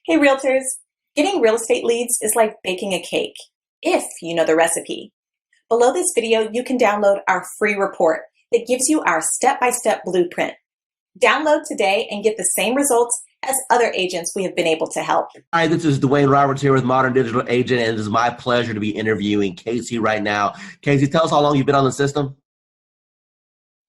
Hey realtors, getting real estate leads is like baking a cake, if you know the recipe. Below this video, you can download our free report that gives you our step-by-step blueprint. Download today and get the same results as other agents we have been able to help. Hi, this is Dwayne Roberts here with Modern Digital Agent, and it is my pleasure to be interviewing Casey right now. Casey, tell us how long you've been on the system.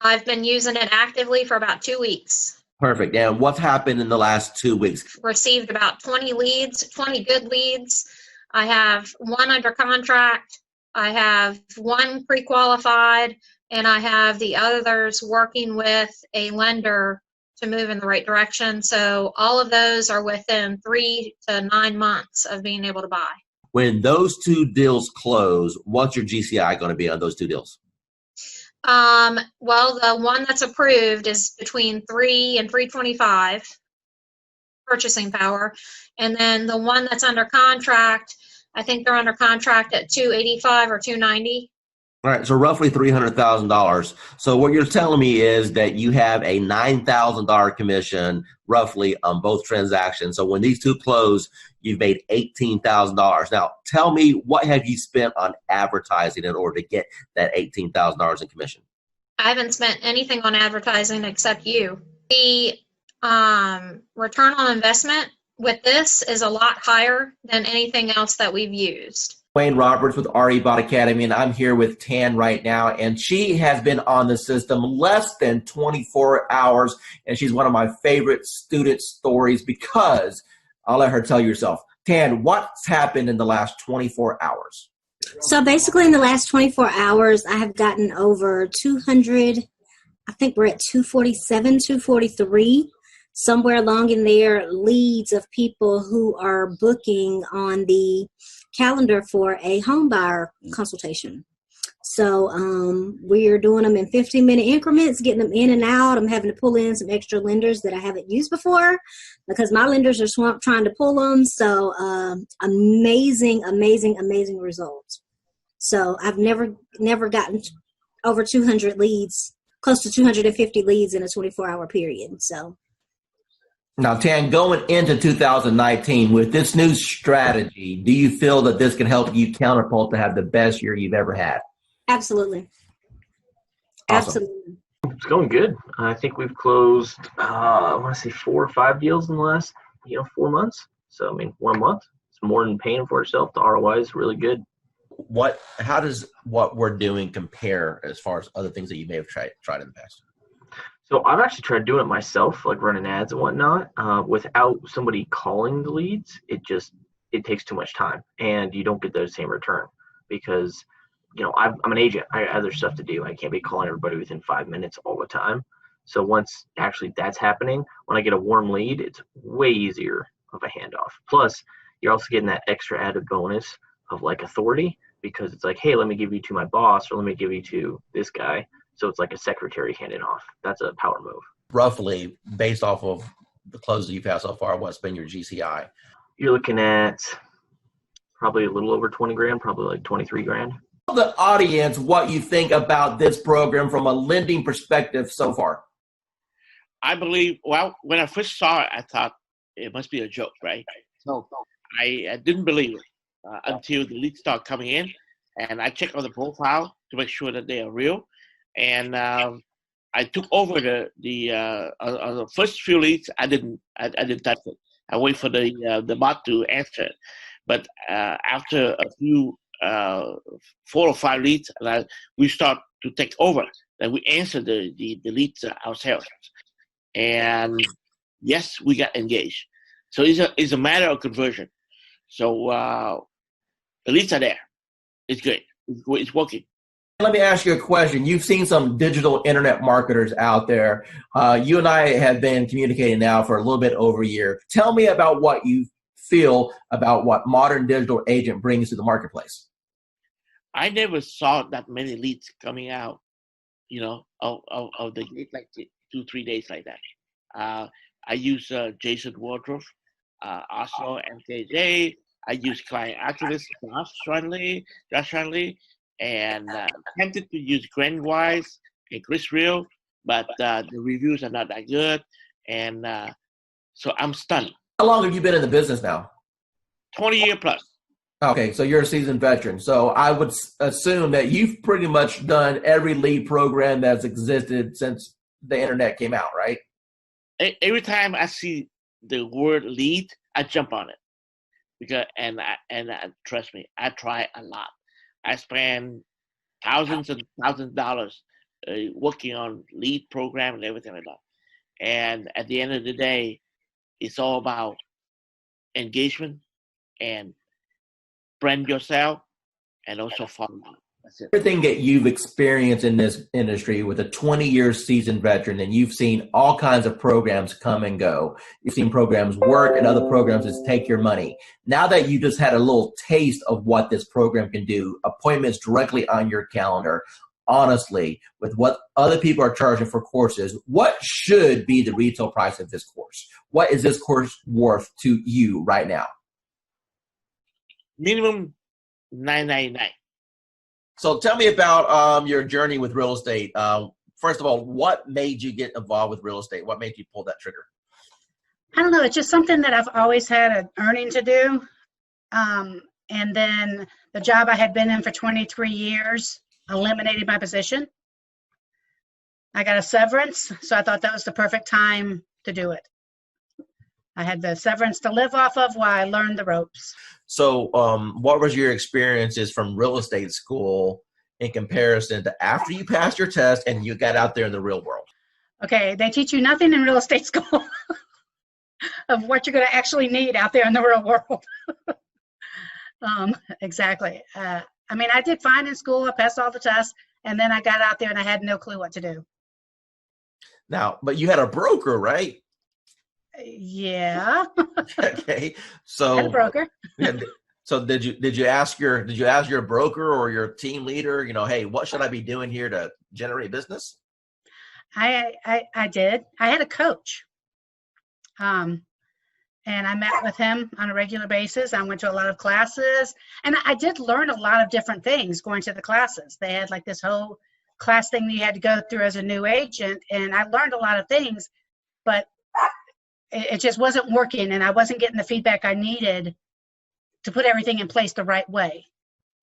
I've been using it actively for about 2 weeks. Perfect. And what's happened in the last 2 weeks? Received about 20 leads, 20 good leads. I have one under contract. I have one pre-qualified, and I have the others working with a lender to move in the right direction. So all of those are within 3 to 9 months of being able to buy. When those two deals close, what's your GCI going to be on those two deals? Well, the one that's approved is between 3 and 325 purchasing power. And then the one that's under contract, I think they're under contract at 285 or 290. All right, so roughly $300,000. So what you're telling me is that you have a $9,000 commission roughly on both transactions. So when these two close, you've made $18,000. Now, tell me, what have you spent on advertising in order to get that $18,000 in commission? I haven't spent anything on advertising except you. The return on investment with this is a lot higher than anything else that we've used. Wayne Roberts with RE Bot Academy, and I'm here with Tan right now, and she has been on the system less than 24 hours, and she's one of my favorite student stories because I'll let her tell you herself. Tan, what's happened in the last 24 hours? So basically in the last 24 hours, I have gotten over 200, I think we're at 247, 243, somewhere along in there, leads of people who are booking on the calendar for a home buyer consultation. So we're doing them in 15-minute increments, getting them in and out. I'm having to pull in some extra lenders that I haven't used before because my lenders are swamped trying to pull them. So amazing results. So I've never gotten over 200 leads, close to 250 leads in a 24-hour period. So. Now, Tan, going into 2019 with this new strategy, do you feel that this can help you catapult to have the best year you've ever had? Absolutely. Awesome. Absolutely. It's going good. I think we've closed, I want to say 4 or 5 deals in the last, 4 months. So, 1 month, it's more than paying for itself. The ROI is really good. How does what we're doing compare as far as other things that you may have tried in the past? So I've actually tried doing it myself, like running ads and whatnot, without somebody calling the leads. It takes too much time, and you don't get the same return because, I'm an agent. I have other stuff to do. I can't be calling everybody within 5 minutes all the time. So once actually that's happening, when I get a warm lead, it's way easier of a handoff. Plus, you're also getting that extra added bonus of like authority because it's like, hey, let me give you to my boss or let me give you to this guy. So it's like a secretary handing off. That's a power move. Roughly, based off of the closes you've had so far, what's been your GCI? You're looking at probably a little over 20 grand, probably like 23 grand. Tell the audience what you think about this program from a lending perspective so far. I believe, when I first saw it, I thought it must be a joke, right? So I didn't believe it until the leads start coming in, and I checked on the profile to make sure that they are real. And I took over the first few leads. I didn't touch it. I wait for the bot to answer it. But after a few 4 or 5 leads, we start to take over. Then we answer the leads ourselves. And yes, we got engaged. So it's a matter of conversion. So the leads are there. It's good. It's working. Let me ask you a question. You've seen some digital internet marketers out there. You and I have been communicating now for a little bit over a year. Tell me about what you feel about what Modern Digital Agent brings to the marketplace. I never saw that many leads coming out, of the gate, like 2-3 days like that. I use Jason Wardrobe, also MKJ. I use client activists, Josh Shanley, and tempted to use Grandwise and Chris Real, but the reviews are not that good, and so I'm stunned. How long have you been in the business now? 20-year plus. Okay, so you're a seasoned veteran. So I would assume that you've pretty much done every lead program that's existed since the internet came out, right? Every time I see the word lead, I jump on it because trust me, I try a lot. I spend thousands and thousands of dollars working on lead program and everything like that. And at the end of the day, it's all about engagement and brand yourself and also follow up. That's it. Everything that you've experienced in this industry with a 20-year seasoned veteran, and you've seen all kinds of programs come and go. You've seen programs work and other programs just take your money. Now that you just had a little taste of what this program can do, appointments directly on your calendar, honestly, with what other people are charging for courses, what should be the retail price of this course? What is this course worth to you right now? Minimum $9.99. So tell me about your journey with real estate. First of all, what made you get involved with real estate? What made you pull that trigger? I don't know. It's just something that I've always had an earning to do. And then the job I had been in for 23 years eliminated my position. I got a severance, so I thought that was the perfect time to do it. I had the severance to live off of while I learned the ropes. So what was your experiences from real estate school in comparison to after you passed your test and you got out there in the real world? Okay, they teach you nothing in real estate school of what you're going to actually need out there in the real world. Exactly. I mean, I did fine in school. I passed all the tests, and then I got out there and I had no clue what to do. Now, but you had a broker, right? Yeah. Okay. I So had a broker. so did you ask your broker or your team leader, hey, what should I be doing here to generate business? I did. I had a coach. And I met with him on a regular basis. I went to a lot of classes, and I did learn a lot of different things going to the classes. They had like this whole class thing that you had to go through as a new agent, and I learned a lot of things, but it just wasn't working, and I wasn't getting the feedback I needed to put everything in place the right way.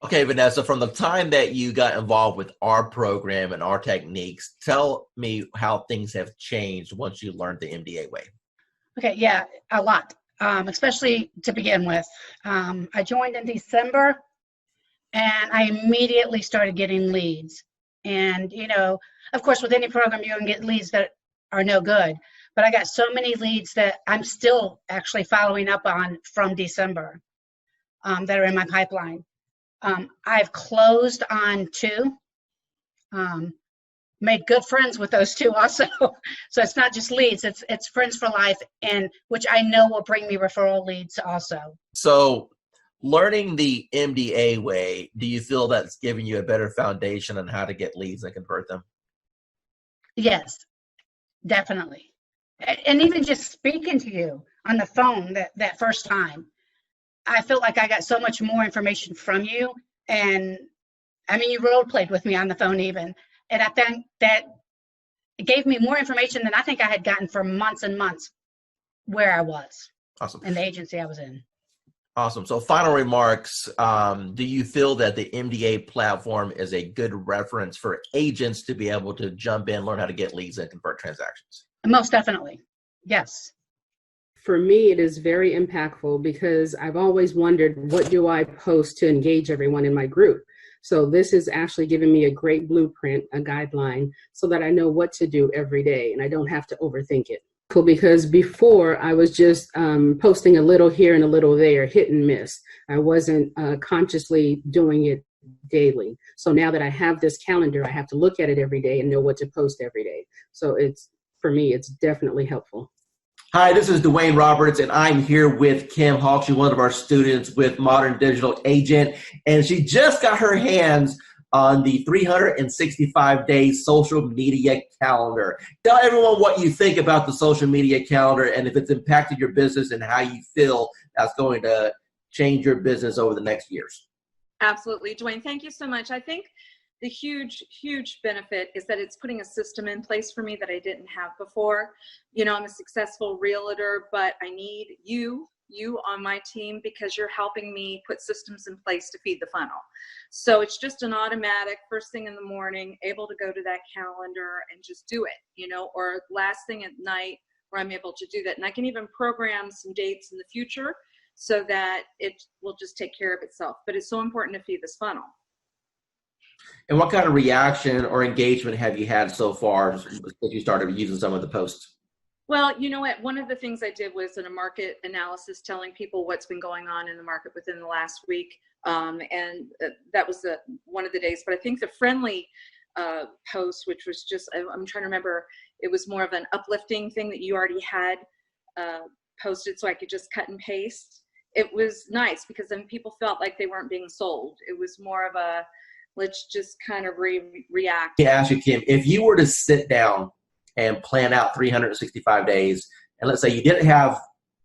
Okay, Vanessa, from the time that you got involved with our program and our techniques, tell me how things have changed once you learned the MDA way. Okay, yeah, a lot, especially to begin with. I joined in December, and I immediately started getting leads. And, of course, with any program, you're going to get leads that are no good. But I got so many leads that I'm still actually following up on from December that are in my pipeline. I've closed on 2. Made good friends with those 2 also. So it's not just leads, it's friends for life, and which I know will bring me referral leads also. So learning the MDA way, do you feel that's giving you a better foundation on how to get leads and convert them? Yes, definitely. And even just speaking to you on the phone that first time, I felt like I got so much more information from you. And I mean, you role played with me on the phone even. And I think that it gave me more information than I think I had gotten for months and months where I was. Awesome. In the agency I was in. Awesome. So final remarks, do you feel that the MDA platform is a good reference for agents to be able to jump in, learn how to get leads and convert transactions? Most definitely. Yes. For me, it is very impactful because I've always wondered, what do I post to engage everyone in my group? So this is actually giving me a great blueprint, a guideline, so that I know what to do every day and I don't have to overthink it. Because before I was just posting a little here and a little there, hit and miss. I wasn't consciously doing it daily. So now that I have this calendar, I have to look at it every day and know what to post every day. So for me, it's definitely helpful. Hi, this is Dwayne Roberts, and I'm here with Kim Hawk. She's one of our students with Modern Digital Agent, and she just got her hands on the 365-day social media calendar. Tell everyone what you think about the social media calendar and if it's impacted your business and how you feel that's going to change your business over the next years. Absolutely. Dwayne, thank you so much. I think the huge benefit is that it's putting a system in place for me that I didn't have before. You know, I'm a successful realtor, but I need you on my team because you're helping me put systems in place to feed the funnel. So it's just an automatic first thing in the morning, able to go to that calendar and just do it, you know, or last thing at night where I'm able to do that. And I can even program some dates in the future so that it will just take care of itself. But it's so important to feed this funnel. And what kind of reaction or engagement have you had so far since you started using some of the posts? Well, you know what? One of the things I did was in a market analysis telling people what's been going on in the market within the last week. And that was one of the days. But I think the friendly post, which was just, I'm trying to remember, it was more of an uplifting thing that you already had posted so I could just cut and paste. It was nice because then people felt like they weren't being sold. It was more of a, let's just kind of react. To ask you, Kim, if you were to sit down and plan out 365 days, and let's say you didn't have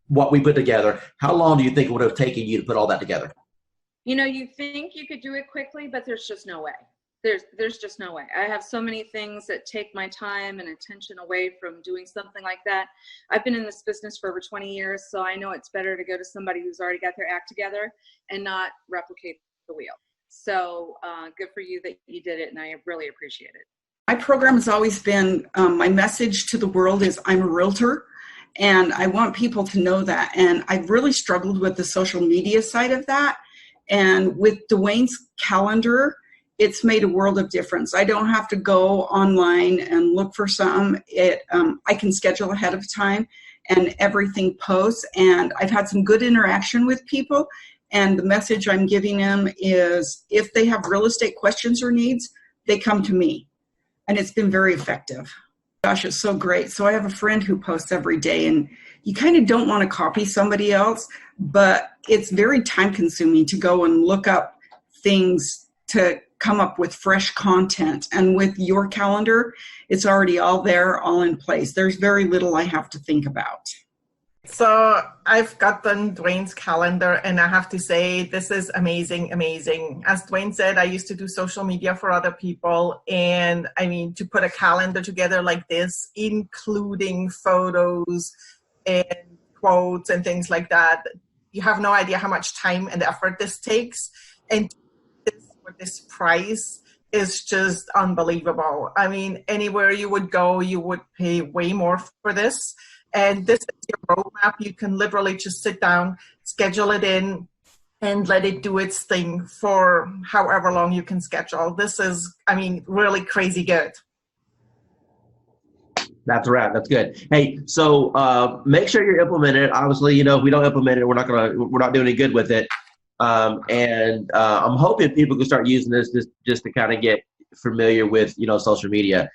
what we put together, how long do you think it would have taken you to put all that together? You know, you think you could do it quickly, but there's just no way. There's just no way. I have so many things that take my time and attention away from doing something like that. I've been in this business for over 20 years, so I know it's better to go to somebody who's already got their act together and not replicate the wheel. So good for you that you did it, and I really appreciate it. My program has always been, my message to the world is I'm a realtor, and I want people to know that. And I've really struggled with the social media side of that. And with Dwayne's calendar, it's made a world of difference. I don't have to go online and look for something. I can schedule ahead of time and everything posts. And I've had some good interaction with people. And the message I'm giving them is if they have real estate questions or needs, they come to me. And it's been very effective. Gosh, it's so great. So I have a friend who posts every day, and you kind of don't want to copy somebody else, but it's very time consuming to go and look up things to come up with fresh content. And with your calendar, it's already all there, all in place. There's very little I have to think about. So I've gotten Dwayne's calendar, and I have to say, this is amazing, amazing. As Dwayne said, I used to do social media for other people. And I mean, to put a calendar together like this, including photos and quotes and things like that, you have no idea how much time and effort this takes. And for this price is just unbelievable. I mean, anywhere you would go, you would pay way more for this. And this is your roadmap. You can literally just sit down, schedule it in, and let it do its thing for however long you can schedule. This is, I mean, really crazy good. That's right. That's good. Hey, so make sure you implement it. Obviously, you know, if we don't implement it, we're not doing any good with it. And I'm hoping people can start using this just to kind of get familiar with, you know, social media.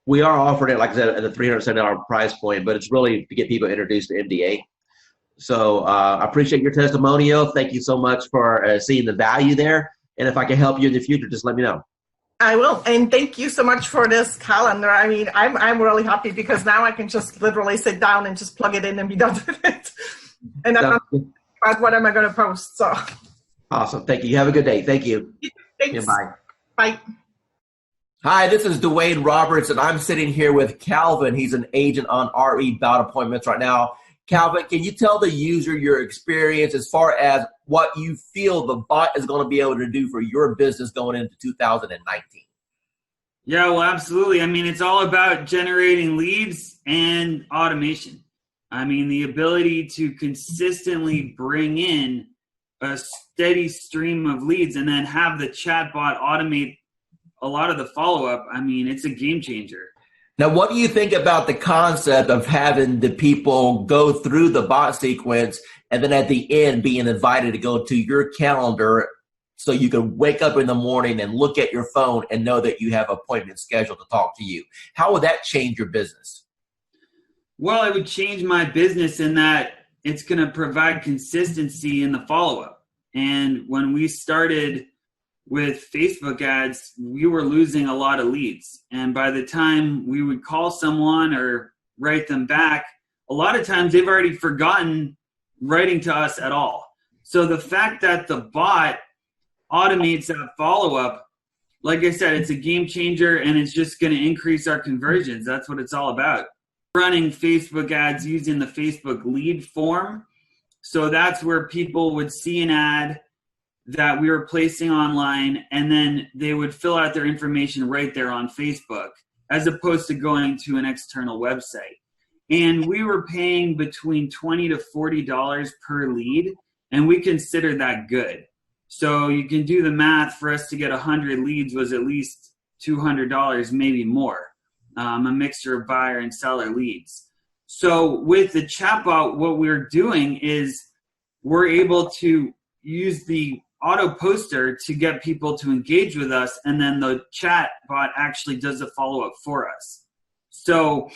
We are offering it, like I said, at a $370 price point, but it's really to get people introduced to MDA. So I appreciate your testimonial. Thank you so much for seeing the value there. And if I can help you in the future, just let me know. I will. And thank you so much for this calendar. I mean, I'm really happy because now I can just literally sit down and just plug it in and be done with it. And I'm not about what am I going to post. So awesome. Thank you. You have a good day. Thank you. Thanks. Yeah, bye. Bye. Hi, this is Dwayne Roberts, and I'm sitting here with Calvin. He's an agent on RE Bout Appointments right now. Calvin, can you tell the user your experience as far as what you feel the bot is going to be able to do for your business going into 2019? Yeah, well, absolutely. I mean, it's all about generating leads and automation. I mean, the ability to consistently bring in a steady stream of leads and then have the chatbot automate a lot of the follow-up. I mean, it's a game changer. Now, what do you think about the concept of having the people go through the bot sequence and then at the end being invited to go to your calendar so you can wake up in the morning and look at your phone and know that you have appointments scheduled to talk to you? How would that change your business? Well, it would change my business in that it's going to provide consistency in the follow-up. And when we started with Facebook ads, we were losing a lot of leads. And by the time we would call someone or write them back, a lot of times they've already forgotten writing to us at all. So the fact that the bot automates that follow-up like I said, it's a game changer, and it's just going to increase our conversions. That's what it's all about. Running Facebook ads using the Facebook lead form. So that's where people would see an ad that we were placing online, and then they would fill out their information right there on Facebook, as opposed to going to an external website. And we were paying between $20 to $40 per lead, and we consider that good. So you can do the math. For us to get 100 leads was at least $200, maybe more, a mixture of buyer and seller leads. So with the chatbot, what we're doing is we're able to use the auto poster to get people to engage with us, and then the chatbot actually does a follow-up for us. So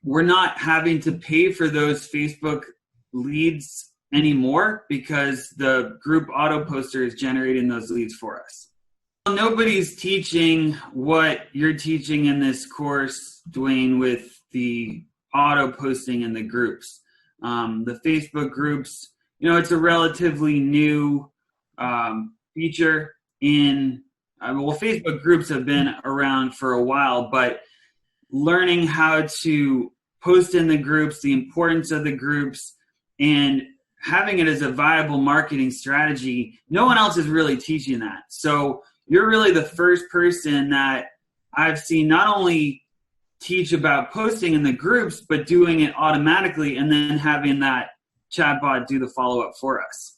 we're not having to pay for those Facebook leads anymore because the group auto poster is generating those leads for us. Nobody's teaching what you're teaching in this course, Dwayne, with the auto posting in the groups. The Facebook groups, it's a relatively new feature in, Facebook groups have been around for a while, but learning how to post in the groups, the importance of the groups, and having it as a viable marketing strategy, no one else is really teaching that. So you're really the first person that I've seen not only teach about posting in the groups, but doing it automatically and then having that chatbot do the follow-up for us.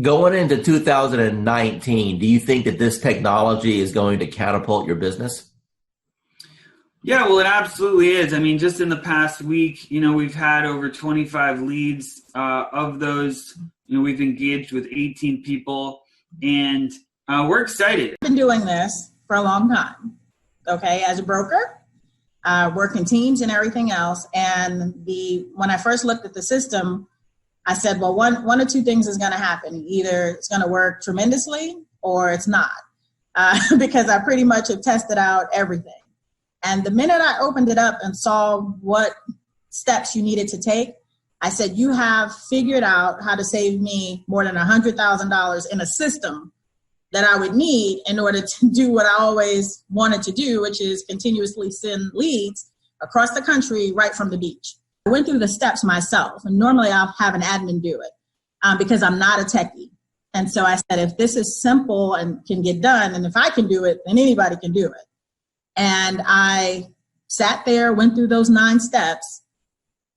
Going into 2019, do you think that this technology is going to catapult your business? Yeah, well, it absolutely is. I mean, just in the past week, we've had over 25 leads. Of those, we've engaged with 18 people, and we're excited. I've been doing this for a long time, okay, as a broker, working teams and everything else. And when I first looked at the system, I said, well, one or two things is going to happen. Either it's going to work tremendously or it's not, because I pretty much have tested out everything. And the minute I opened it up and saw what steps you needed to take, I said, you have figured out how to save me more than $100,000 in a system that I would need in order to do what I always wanted to do, which is continuously send leads across the country right from the beach. I went through the steps myself, and normally I'll have an admin do it because I'm not a techie. And so I said, if this is simple and can get done, and if I can do it, then anybody can do it. And I sat there, went through those 9 steps,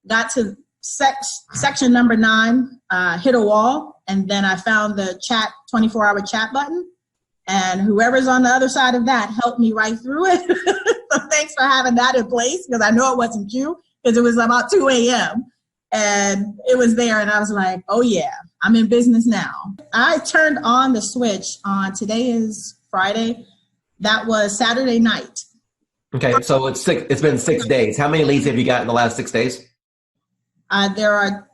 got to section number 9, hit a wall, and then I found the 24-hour chat button, and whoever's on the other side of that helped me right through it. So thanks for having that in place, because I know it wasn't you, because it was about 2 a.m. and it was there, and I was like, oh yeah, I'm in business now. I turned on the switch on, today is Friday, that was Saturday night. Okay, so it's been 6 days. How many leads have you got in the last 6 days? There are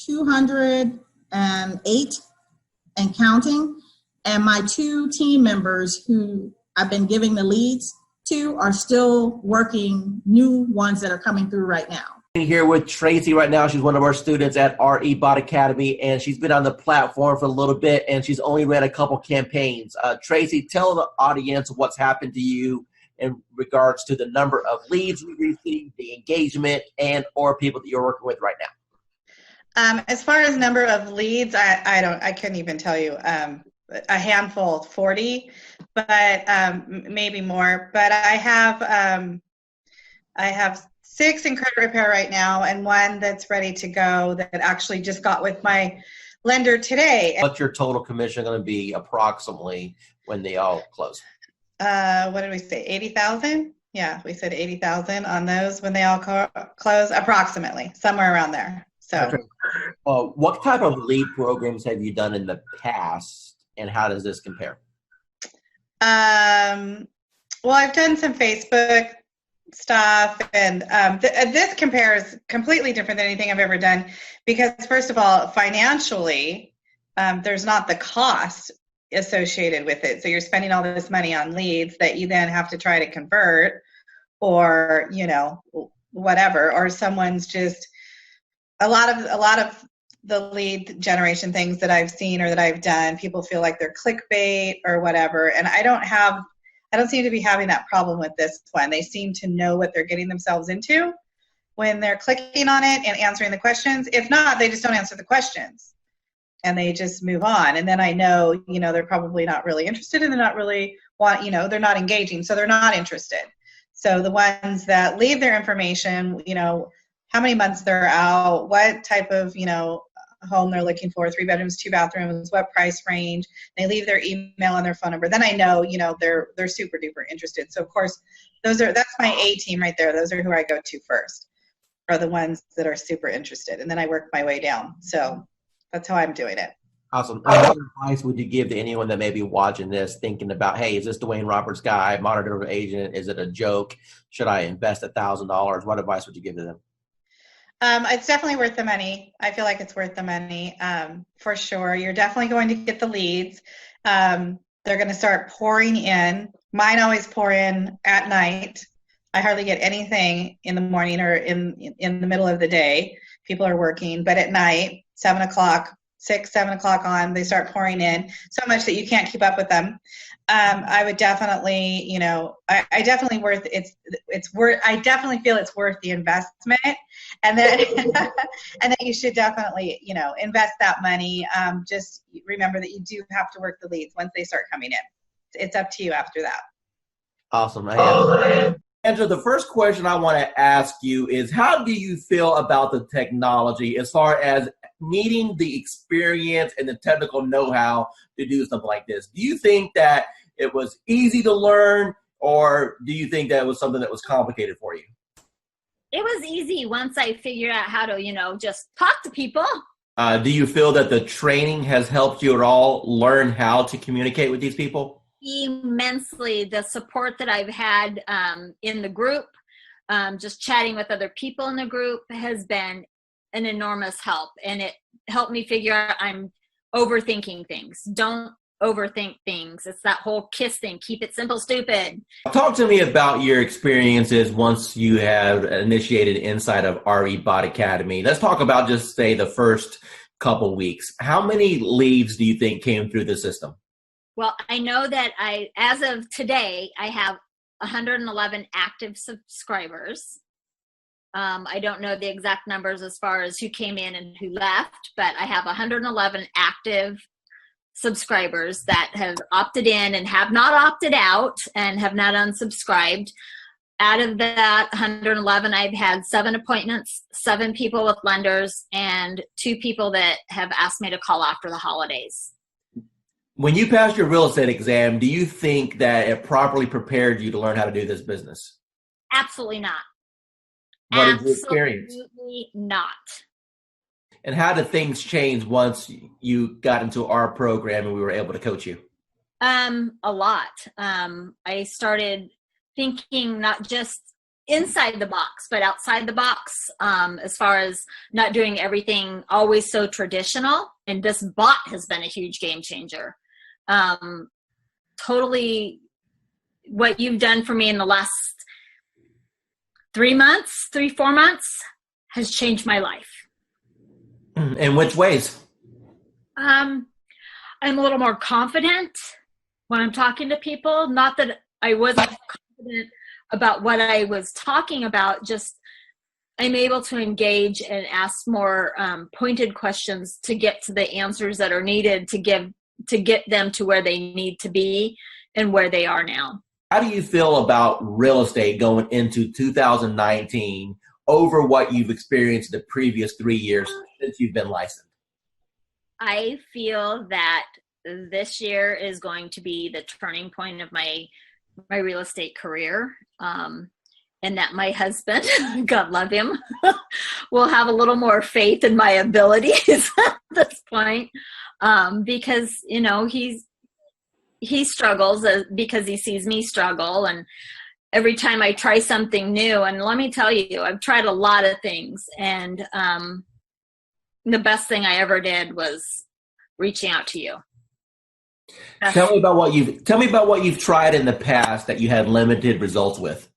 208 and counting. And my 2 team members who I've been giving the leads to are still working new ones that are coming through right now. Here with Tracy right now. She's one of our students at RE Bot Academy, and she's been on the platform for a little bit, and she's only ran a couple campaigns. Tracy, tell the audience what's happened to you in regards to the number of leads we received, the engagement, and or people that you're working with right now. As far as number of leads, I couldn't even tell you. A handful, 40, but maybe more. But I have 6 in credit repair right now, and 1 that's ready to go that actually just got with my lender today. What's your total commission going to be approximately when they all close? What did we say? 80,000? Yeah, we said 80,000 on those when they all close, approximately, somewhere around there. So, okay. What type of lead programs have you done in the past, and how does this compare? Well, I've done some Facebook stuff, and this compares completely different than anything I've ever done, because first of all, financially, there's not the cost associated with it. So you're spending all this money on leads that you then have to try to convert, or whatever, or someone's just a lot of the lead generation things that I've seen or that I've done, people feel like they're clickbait or whatever. And I don't seem to be having that problem with this one. They seem to know what they're getting themselves into when they're clicking on it and answering the questions. If not, they just don't answer the questions and they just move on. And then I know, they're probably not really interested and they're not really they're not engaging. So they're not interested. So the ones that leave their information, how many months they're out, what type of, home they're looking for, 3 bedrooms, 2 bathrooms, what price range, they leave their email and their phone number, then I know, they're super duper interested. So of course, that's my A team right there. Those are who I go to first, are the ones that are super interested. And then I work my way down. So that's how I'm doing it. Awesome. What advice would you give to anyone that may be watching this thinking about, hey, is this Dwayne Roberts guy, monitor agent? Is it a joke? Should I invest $1,000? What advice would you give to them? It's definitely worth the money. I feel like it's worth the money, for sure. You're definitely going to get the leads. They're going to start pouring in. Mine always pour in at night. I hardly get anything in the morning or in the middle of the day. People are working, but at night, 7 o'clock on, they start pouring in so much that you can't keep up with them. I would definitely, I definitely I definitely feel it's worth the investment. And then, and then you should definitely, invest that money. Just remember that you do have to work the leads once they start coming in. It's up to you after that. Awesome. Andrew, the first question I want to ask you is, how do you feel about the technology as far as needing the experience and the technical know-how to do something like this? Do you think that it was easy to learn, or do you think that it was something that was complicated for you? It was easy once I figured out how to, just talk to people. Do you feel that the training has helped you at all learn how to communicate with these people? Immensely. The support that I've had in the group, just chatting with other people in the group, has been an enormous help. And it helped me figure out I'm overthinking things. Don't overthink things. It's that whole KISS thing. Keep it simple, stupid. Talk to me about your experiences once you have initiated inside of RE Bot Academy. Let's talk about just say the first couple weeks. How many leads do you think came through the system? Well, I know that as of today, I have 111 active subscribers. I don't know the exact numbers as far as who came in and who left, but I have 111 active subscribers that have opted in and have not opted out and have not unsubscribed. Out of that 111, I've had 7 appointments, 7 people with lenders, and 2 people that have asked me to call after the holidays. When you passed your real estate exam, do you think that it properly prepared you to learn how to do this business? Absolutely not. What is your experience? Absolutely not. And how did things change once you got into our program and we were able to coach you? A lot. I started thinking not just inside the box, but outside the box, as far as not doing everything always so traditional. And this bot has been a huge game changer. Totally what you've done for me in the last 4 months has changed my life. In which ways? I'm a little more confident when I'm talking to people. Not that I wasn't confident about what I was talking about, just I'm able to engage and ask more pointed questions to get to the answers that are needed to get them to where they need to be and where they are now. How do you feel about real estate going into 2019 over what you've experienced the previous 3 years since you've been licensed? I feel that this year is going to be the turning point of my real estate career. And that my husband, God love him, will have a little more faith in my abilities at this point. Because, he struggles because he sees me struggle. And every time I try something new, and let me tell you, I've tried a lot of things. And the best thing I ever did was reaching out to you. Tell me about what you've tried in the past that you had limited results with.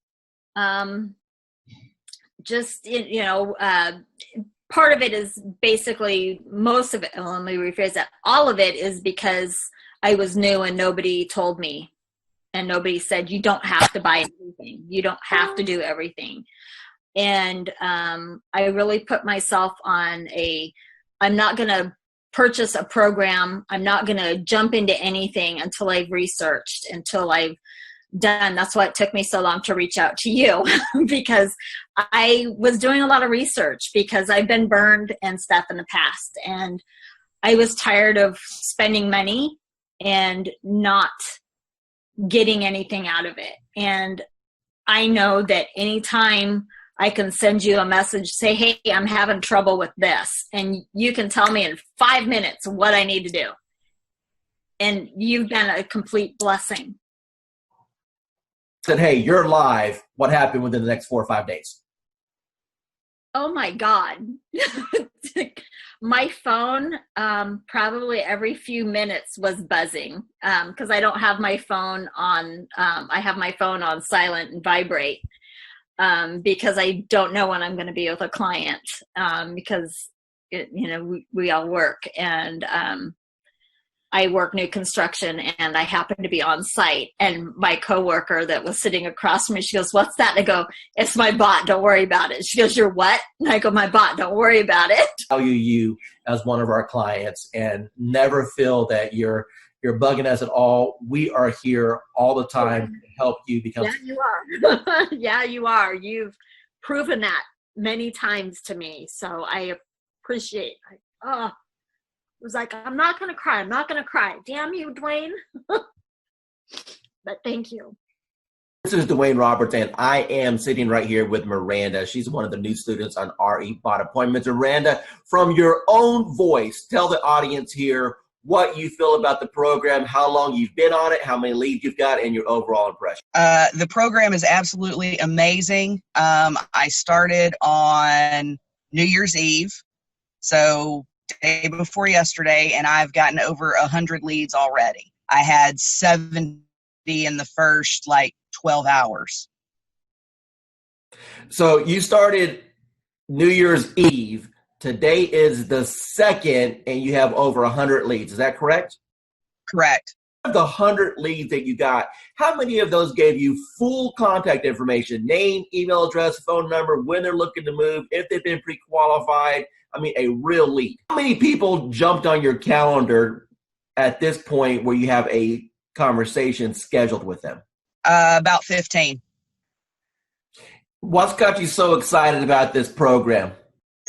part of it is basically, most of it, well, let me rephrase that, all of it is because I was new and nobody told me, and nobody said, you don't have to buy everything. You don't have to do everything. And I really put myself on I'm not going to purchase a program. I'm not going to jump into anything until I've researched, until I've done. That's why it took me so long to reach out to you because I was doing a lot of research because I've been burned and stuff in the past. And I was tired of spending money and not getting anything out of it. And I know that anytime I can send you a message, say, hey, I'm having trouble with this. And you can tell me in 5 minutes what I need to do. And you've been a complete blessing. Said, hey, you're live. What happened within the next 4 or 5 days? Oh my God. My phone, probably every few minutes was buzzing because I don't have my phone on, I have my phone on silent and vibrate. Because I don't know when I'm going to be with a client because, we all work. And I work new construction and I happen to be on site. And my coworker that was sitting across from me, she goes, what's that? And I go, it's my bot. Don't worry about it. She goes, you're what? And I go, my bot. Don't worry about it. Value you as one of our clients and never feel that you're bugging us at all. We are here all the time to help you become. Yeah, you are. Yeah, you are. You've proven that many times to me. So I appreciate it. It was like, I'm not going to cry. I'm not going to cry. Damn you, Dwayne. But thank you. This is Dwayne Roberts, and I am sitting right here with Miranda. She's one of the new students on RE Bot Appointments. Miranda, from your own voice, tell the audience here what you feel about the program, how long you've been on it, how many leads you've got, and your overall impression. The program is absolutely amazing. I started on New Year's Eve, so day before yesterday, and I've gotten over 100 leads already. I had 70 in the first 12 hours. So you started New Year's Eve. Today is the 2nd, and you have over 100 leads. Is that correct? Correct. Of the 100 leads that you got, how many of those gave you full contact information, name, email address, phone number, when they're looking to move, if they've been pre-qualified? I mean, a real lead. How many people jumped on your calendar at this point where you have a conversation scheduled with them? About 15. What's got you so excited about this program?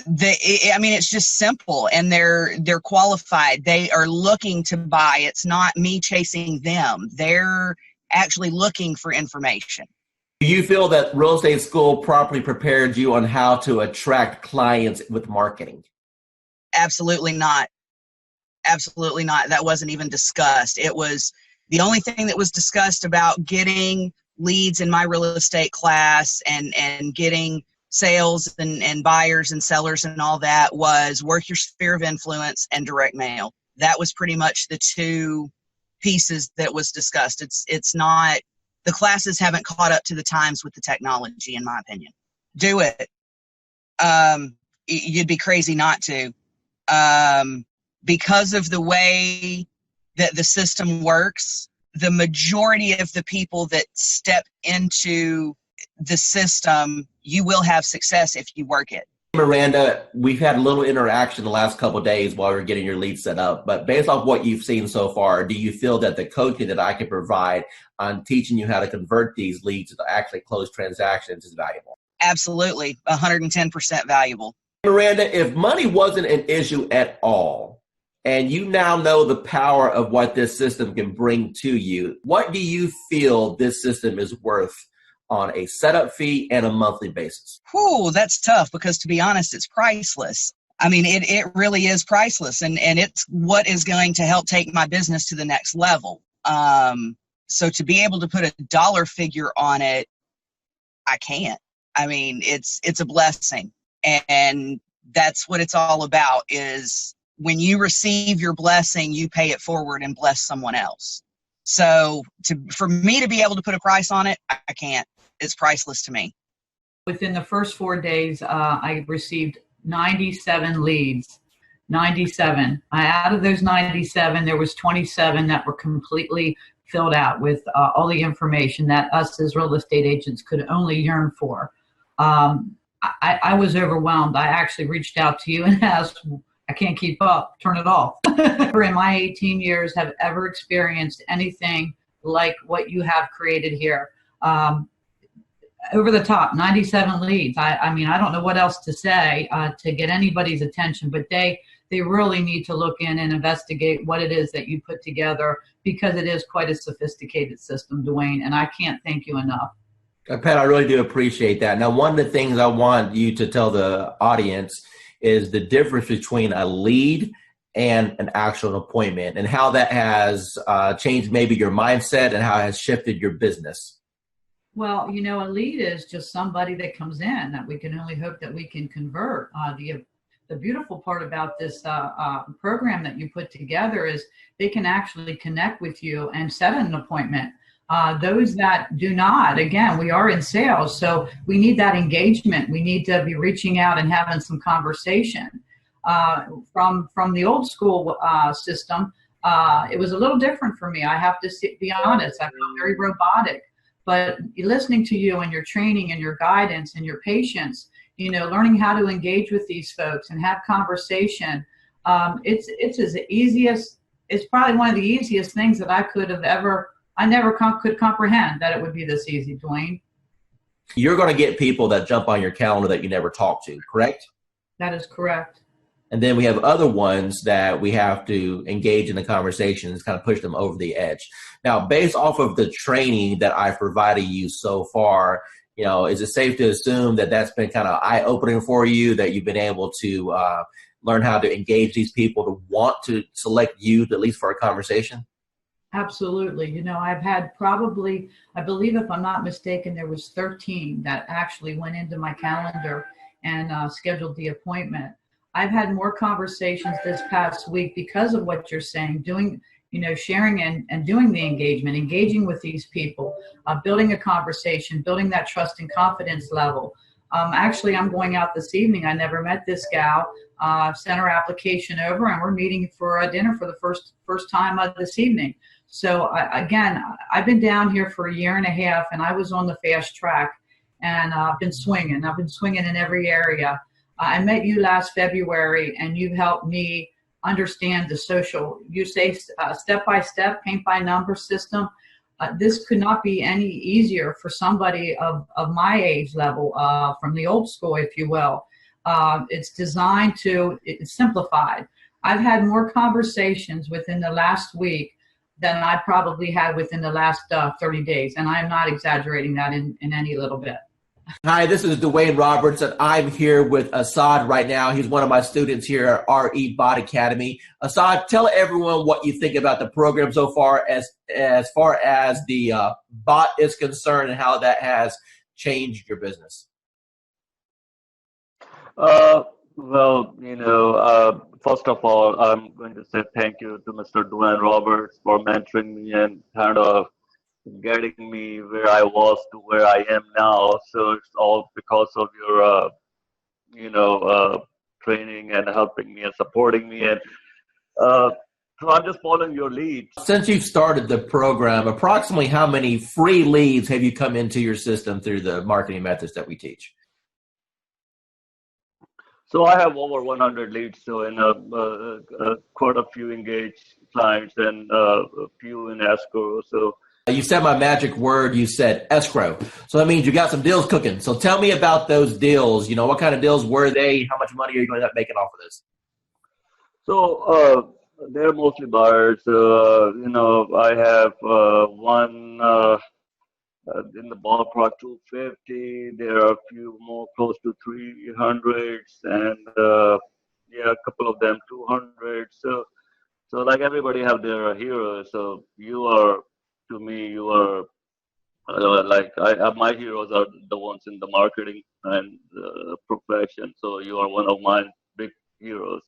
It's just simple, and they're qualified. They are looking to buy. It's not me chasing them. They're actually looking for information. Do you feel that real estate school properly prepared you on how to attract clients with marketing? Absolutely not. Absolutely not. That wasn't even discussed. It was the only thing that was discussed about getting leads in my real estate class and getting sales and buyers and sellers and all that was work your sphere of influence and direct mail. That was pretty much the two pieces that was discussed. It's not, the classes haven't caught up to the times with the technology, in my opinion. Do it. You'd be crazy not to. Because of the way that the system works, the majority of the people that step into the system, you will have success if you work it. Miranda, we've had a little interaction the last couple of days while we're getting your lead set up, but based off what you've seen so far, do you feel that the coaching that I can provide on teaching you how to convert these leads to actually close transactions is valuable? Absolutely, 110% valuable. Miranda, if money wasn't an issue at all, and you now know the power of what this system can bring to you, what do you feel this system is worth on a setup fee and a monthly basis? Whew, that's tough because, to be honest, it's priceless. I mean, it really is priceless, and it's what is going to help take my business to the next level. So to be able to put a dollar figure on it, I can't. I mean, it's a blessing, and that's what it's all about, is when you receive your blessing, you pay it forward and bless someone else. So for me to be able to put a price on it, I can't. It's priceless to me. Within the first 4 days, I received 97 leads. 97. Out of those 97, there was 27 that were completely filled out with all the information that us as real estate agents could only yearn for. I was overwhelmed. I actually reached out to you and asked, I can't keep up, turn it off. Never in my 18 years have ever experienced anything like what you have created here. Over the top, 97 leads. I mean, I don't know what else to say to get anybody's attention, but they really need to look in and investigate what it is that you put together, because it is quite a sophisticated system, Dwayne, and I can't thank you enough. Pat, I really do appreciate that. Now, one of the things I want you to tell the audience is the difference between a lead and an actual appointment, and how that has changed maybe your mindset and how it has shifted your business. Well, you know, a lead is just somebody that comes in that we can only hope that we can convert. The beautiful part about this program that you put together is they can actually connect with you and set an appointment. Those that do not, again, we are in sales, so we need that engagement. We need to be reaching out and having some conversation. From the old school system, it was a little different for me. I have to be honest. I felt very robotic. But listening to you and your training and your guidance and your patience, you know, learning how to engage with these folks and have conversation, it's probably one of the easiest things that I could have ever. I never could comprehend that it would be this easy, Dwayne. You're going to get people that jump on your calendar that you never talk to, correct? That is correct. And then we have other ones that we have to engage in the conversations, kind of push them over the edge. Now, based off of the training that I've provided you so far, you know, is it safe to assume that that's been kind of eye-opening for you, that you've been able to learn how to engage these people to want to select you, at least for a conversation? Absolutely. You know, I've had probably, I believe if I'm not mistaken, there was 13 that actually went into my calendar and scheduled the appointment. I've had more conversations this past week because of what you're saying, doing, you know, sharing and doing the engagement, engaging with these people, building a conversation, building that trust and confidence level. Actually, I'm going out this evening. I never met this gal. Sent her application over, and we're meeting for a dinner for the first time this evening. So again, I've been down here for a year and a half, and I was on the fast track, and I've been swinging. I've been swinging in every area. I met you last February, and you've helped me understand the social. You say step-by-step, paint-by-number system. This could not be any easier for somebody of my age level, from the old school, if you will. It's designed to, it's simplified. I've had more conversations within the last week than I probably had within the last 30 days. And I'm not exaggerating that in any little bit. Hi, this is Dwayne Roberts, and I'm here with Assad right now. He's one of my students here at RE Bot Academy. Assad, tell everyone what you think about the program so far as the bot is concerned, and how that has changed your business. Well, you know, first of all, I'm going to say thank you to Mr. Dwayne Roberts for mentoring me and kind of getting me where I was to where I am now. So it's all because of your, training and helping me and supporting me. And so I'm just following your lead. Since you've started the program, approximately how many free leads have you come into your system through the marketing methods that we teach? So I have over 100 leads, so in quite a few engaged clients and a few in escrow. So you said my magic word. You said escrow. So that means you got some deals cooking. So tell me about those deals. You know, what kind of deals were they? How much money are you going to end up making off of this? So they're mostly buyers. I have one in the ballpark 250. There are a few more close to 300s, and a couple of them 200. So like everybody have their heroes. So to me, you are my heroes are the ones in the marketing and profession. So you are one of my big heroes,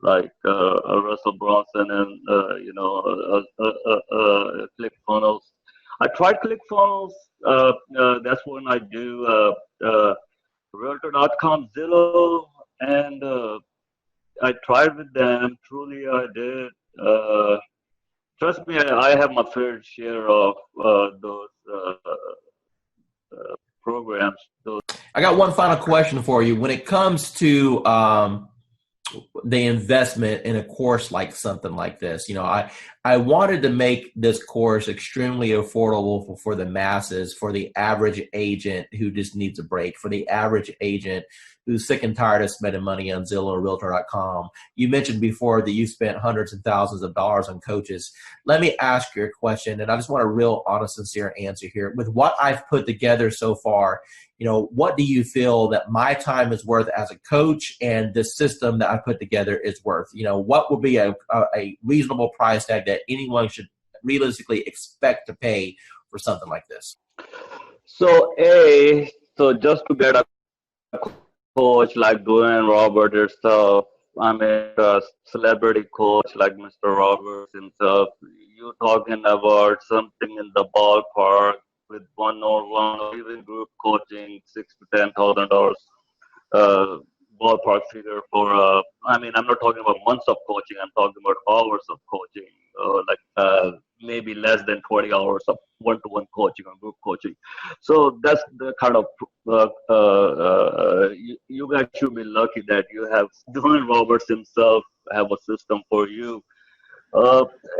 like Russell Brunson and ClickFunnels. I tried ClickFunnels. That's when I do Realtor.com, Zillow, and tried with them. Truly, I did. Trust me, I have my fair share of those programs. I got one final question for you. When it comes to the investment in a course like something like this, I wanted to make this course extremely affordable for the masses, for the average agent who just needs a break, for the average agent who's sick and tired of spending money on Zillow or Realtor.com. You mentioned before that you spent hundreds and thousands of dollars on coaches. Let me ask you a question, and I just want a real honest, sincere answer here. With what I've put together so far, what do you feel that my time is worth as a coach and the system that I put together is worth? What would be a reasonable price tag that anyone should realistically expect to pay for something like this? So just to get a coach like Dwayne Robert herself, I mean, a celebrity coach like Mr. Roberts himself, you're talking about something in the ballpark with one-on-one or even group coaching, $6,000 to $10,000 ballpark figure for. I'm not talking about months of coaching. I'm talking about hours of coaching, maybe less than 20 hours of one-to-one coaching or group coaching. So that's the kind of you guys should be lucky that you have Dwayne Roberts himself have a system for you.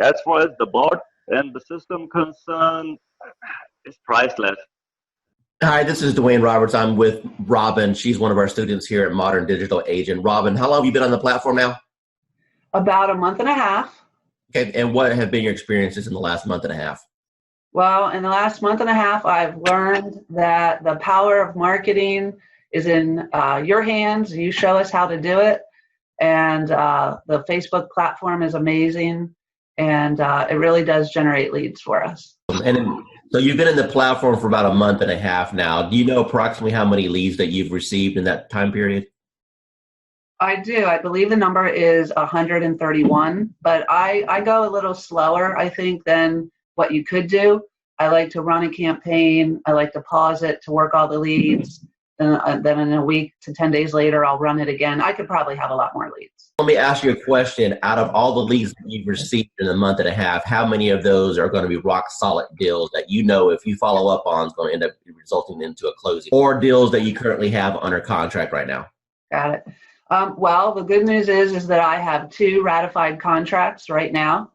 As far as the bot and the system concerned, it's priceless. Hi, this is Dwayne Roberts. I'm with Robin. She's one of our students here at Modern Digital Agent. Robin, how long have you been on the platform now? About a month and a half. Okay, and what have been your experiences in the last month and a half? Well, in the last month and a half, I've learned that the power of marketing is in your hands. You show us how to do it. And the Facebook platform is amazing. And it really does generate leads for us. So you've been in the platform for about a month and a half now. Do you know approximately how many leads that you've received in that time period? I do. I believe the number is 131, but I go a little slower, I think, than what you could do. I like to run a campaign. I like to pause it to work all the leads. Then in a week to 10 days later, I'll run it again. I could probably have a lot more leads. Let me ask you a question. Out of all the leads that you've received in a month and a half, how many of those are going to be rock solid deals that if you follow up on is going to end up resulting into a closing, or deals that you currently have under contract right now? Got it. Well, the good news is that I have 2 ratified contracts right now.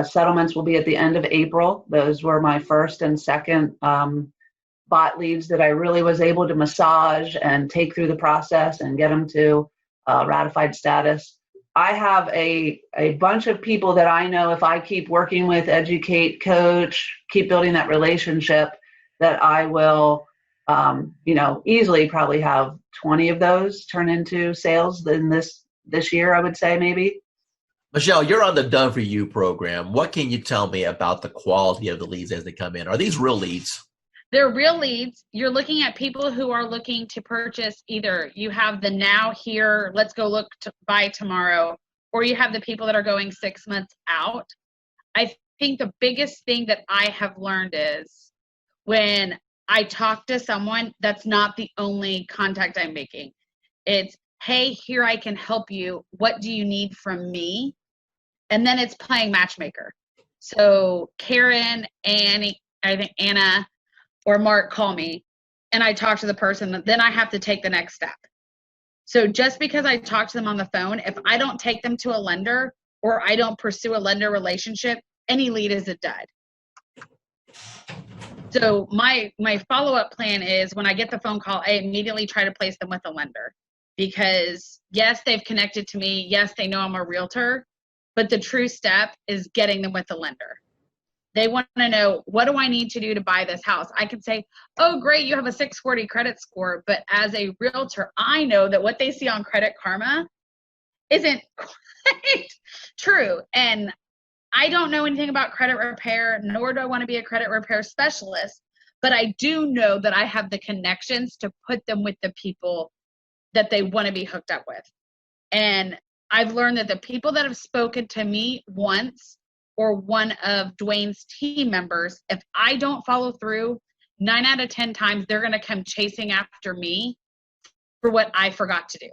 Settlements will be at the end of April. Those were my first and second bot leads that I really was able to massage and take through the process and get them to ratified status. I have a bunch of people that I know if I keep working with, educate, coach, keep building that relationship, that I will easily probably have 20 of those turn into sales in this year, I would say maybe. Michelle, you're on the Done For You program. What can you tell me about the quality of the leads as they come in? Are these real leads? They're real leads. You're looking at people who are looking to purchase. Either you have the now, here, let's go look to buy tomorrow, or you have the people that are going 6 months out. I think the biggest thing that I have learned is when I talk to someone, that's not the only contact I'm making. It's, hey, here, I can help you. What do you need from me? And then it's playing matchmaker. So Karen, Annie, I think Anna, or Mark call me and I talk to the person, then I have to take the next step. So just because I talk to them on the phone, if I don't take them to a lender or I don't pursue a lender relationship, any lead is a dud. So my follow-up plan is when I get the phone call, I immediately try to place them with a lender, because yes, they've connected to me. Yes, they know I'm a realtor, but the true step is getting them with a lender. They want to know, what do I need to do to buy this house? I can say, oh, great, you have a 640 credit score. But as a realtor, I know that what they see on Credit Karma isn't quite true. And I don't know anything about credit repair, nor do I want to be a credit repair specialist. But I do know that I have the connections to put them with the people that they want to be hooked up with. And I've learned that the people that have spoken to me once, or one of Dwayne's team members, if I don't follow through, 9 out of 10 times, they're going to come chasing after me for what I forgot to do.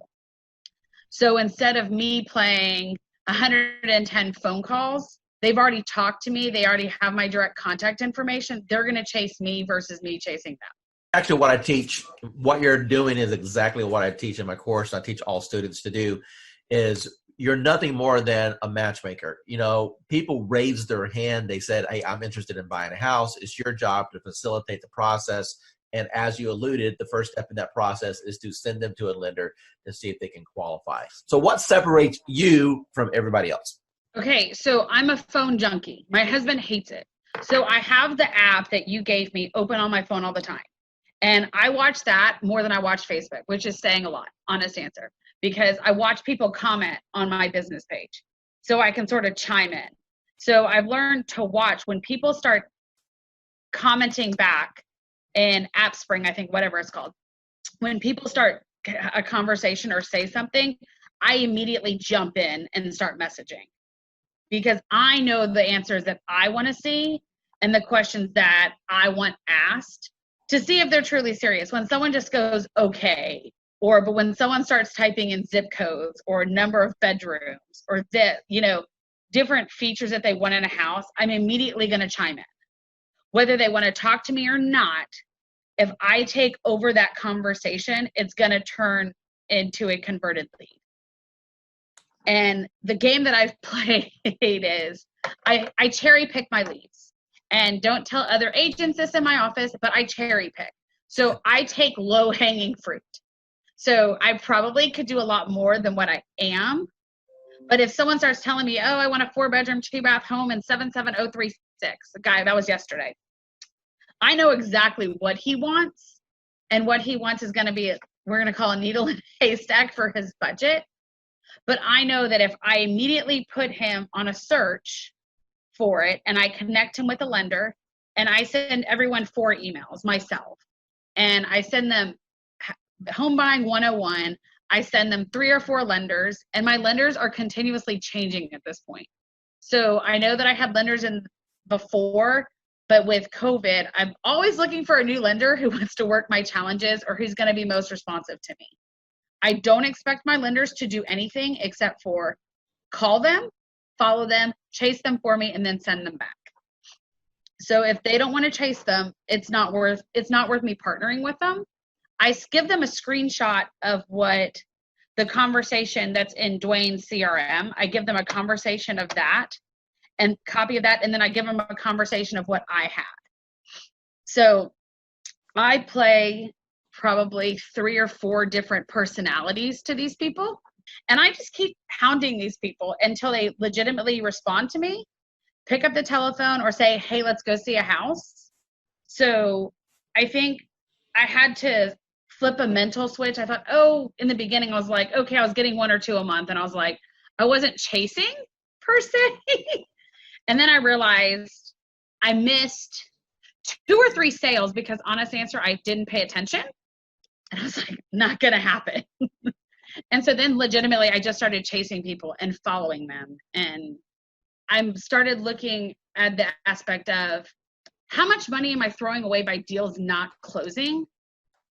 So instead of me playing 110 phone calls, they've already talked to me. They already have my direct contact information. They're going to chase me versus me chasing them. Actually, what I teach, what you're doing is exactly what I teach in my course. I teach all students to do is you're nothing more than a matchmaker. You know, people raised their hand. They said, hey, I'm interested in buying a house. It's your job to facilitate the process. And as you alluded, the first step in that process is to send them to a lender to see if they can qualify. So what separates you from everybody else? Okay, so I'm a phone junkie. My husband hates it. So I have the app that you gave me open on my phone all the time. And I watch that more than I watch Facebook, which is saying a lot, honest answer, because I watch people comment on my business page so I can sort of chime in. So I've learned to watch when people start commenting back in AppSpring, I think, whatever it's called. When people start a conversation or say something, I immediately jump in and start messaging because I know the answers that I want to see and the questions that I want asked to see if they're truly serious. When someone just goes, okay, but when someone starts typing in zip codes or number of bedrooms or different features that they want in a house, I'm immediately going to chime in. Whether they want to talk to me or not, if I take over that conversation, it's going to turn into a converted lead. And the game that I've played is I cherry pick my leads. And don't tell other agents this in my office, but I cherry pick. So I take low hanging fruit. So I probably could do a lot more than what I am. But if someone starts telling me, oh, I want a 4-bedroom, 2-bath home in 77036, the guy, that was yesterday. I know exactly what he wants. And what he wants is going to be, we're going to call a needle in a haystack for his budget. But I know that if I immediately put him on a search for it and I connect him with a lender and I send everyone 4 emails myself and I send them Home Buying 101, I send them 3 or 4 lenders and my lenders are continuously changing at this point. So I know that I had lenders in before, but with COVID, I'm always looking for a new lender who wants to work my challenges or who's going to be most responsive to me. I don't expect my lenders to do anything except for call them, follow them, chase them for me, and then send them back. So if they don't want to chase them, it's not worth me partnering with them. I give them a screenshot of what the conversation that's in Dwayne's CRM. I give them a conversation of that and copy of that, and then I give them a conversation of what I had. So I play probably 3 or 4 different personalities to these people. And I just keep hounding these people until they legitimately respond to me, pick up the telephone or say, hey, let's go see a house. So I think I had to flip a mental switch. I thought, in the beginning, I was like, okay, I was getting 1 or 2 a month. And I was like, I wasn't chasing per se. And then I realized I missed 2 or 3 sales because honest answer, I didn't pay attention. And I was like, not going to happen. And so then legitimately, I just started chasing people and following them. And I started looking at the aspect of how much money am I throwing away by deals not closing?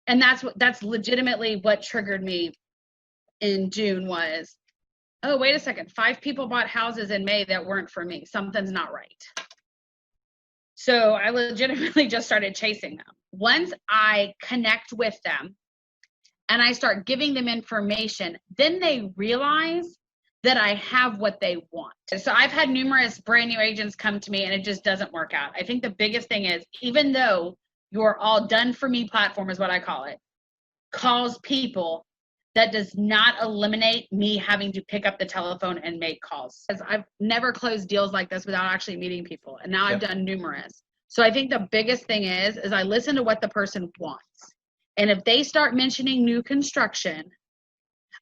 And that's legitimately what triggered me in June was, oh, wait a second. 5 people bought houses in May that weren't for me. Something's not right. So I legitimately just started chasing them. Once I connect with them and I start giving them information, then they realize that I have what they want. So I've had numerous brand new agents come to me and it just doesn't work out. I think the biggest thing is, even though your all done for me platform is what I call it, calls people, that does not eliminate me having to pick up the telephone and make calls. Because I've never closed deals like this without actually meeting people. And now I've done numerous. So I think the biggest thing is I listen to what the person wants. And if they start mentioning new construction,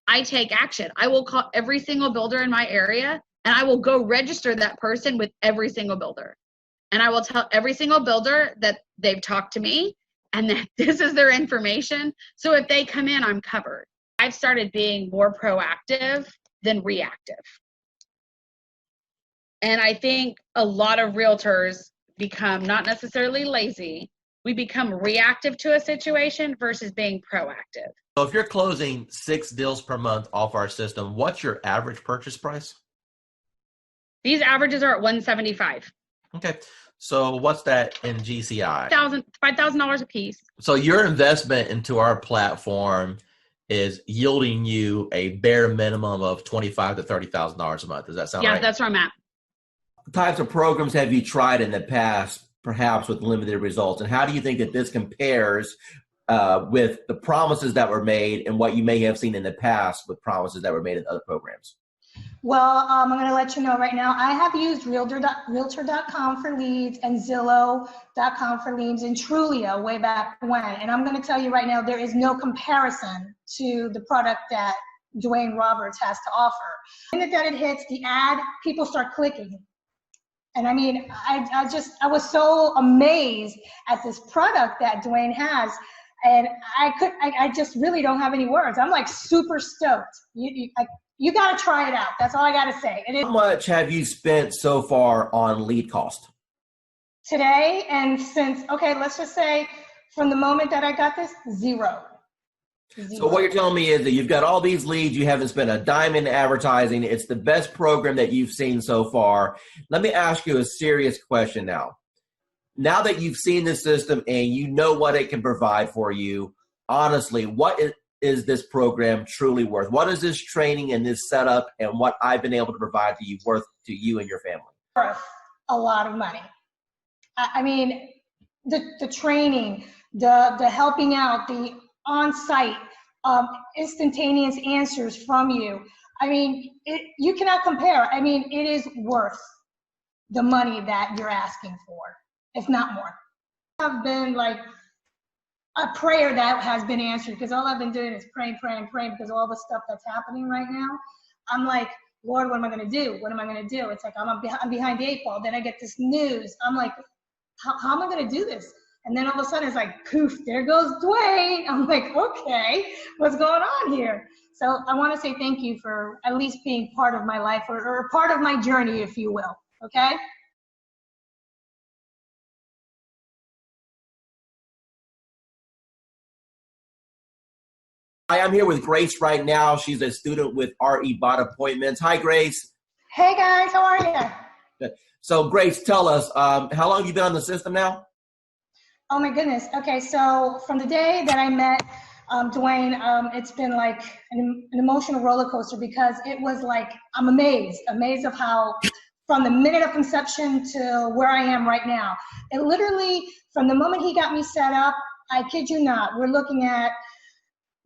I take action. I will call every single builder in my area and I will go register that person with every single builder. And I will tell every single builder that they've talked to me and that this is their information. So if they come in, I'm covered. I've started being more proactive than reactive. And I think a lot of realtors become not necessarily lazy, we become reactive to a situation versus being proactive. So if you're closing 6 deals per month off our system, what's your average purchase price? These averages are at 175. Okay. So what's that in GCI? $5,000 a piece. So your investment into our platform is yielding you a bare minimum of $25,000 to $30,000 a month. Does that sound right? Yeah, that's where I'm at. What types of programs have you tried in the past, perhaps with limited results? And how do you think that this compares with the promises that were made and what you may have seen in the past with promises that were made in other programs? Well, I'm going to let you know right now, I have used Realtor.com for leads and Zillow.com for leads and Trulia way back when. And I'm going to tell you right now, there is no comparison to the product that Dwayne Roberts has to offer. The minute that it hits the ad, people start clicking. And I mean, I was so amazed at this product that Dwayne has. And I just really don't have any words. I'm like super stoked. You got to try it out. That's all I got to say. How much have you spent so far on lead cost? Today and since, okay, let's just say from the moment that I got this, zero. So what you're telling me is that you've got all these leads, you haven't spent a dime in advertising. It's the best program that you've seen so far. Let me ask you a serious question now. Now that you've seen the system and you know what it can provide for you, honestly, what is this program truly worth? What is this training and this setup and what I've been able to provide to you worth to you and your family? Worth a lot of money. I mean, the training, the helping out, the on-site instantaneous answers from you. I mean, you cannot compare. I mean, it is worth the money that you're asking for, if not more. I've been like a prayer that has been answered because all I've been doing is praying because of all the stuff that's happening right now. I'm like, Lord, what am I going to do? What am I going to do? It's like I'm behind the 8 ball. Then I get this news. I'm like, how am I going to do this? And then all of a sudden it's like, poof, there goes Dwayne. I'm like, okay, what's going on here? So I want to say thank you for at least being part of my life or part of my journey, if you will. Okay. Hi, I'm here with Grace right now. She's a student with RE Bot Appointments. Hi, Grace. Hey, guys. How are you? Good. So, Grace, tell us, how long have you been on the system now? Oh, my goodness. Okay, so from the day that I met Dwayne, it's been like an emotional roller coaster because it was like, I'm amazed of how from the minute of conception to where I am right now. It literally, from the moment he got me set up, I kid you not, we're looking at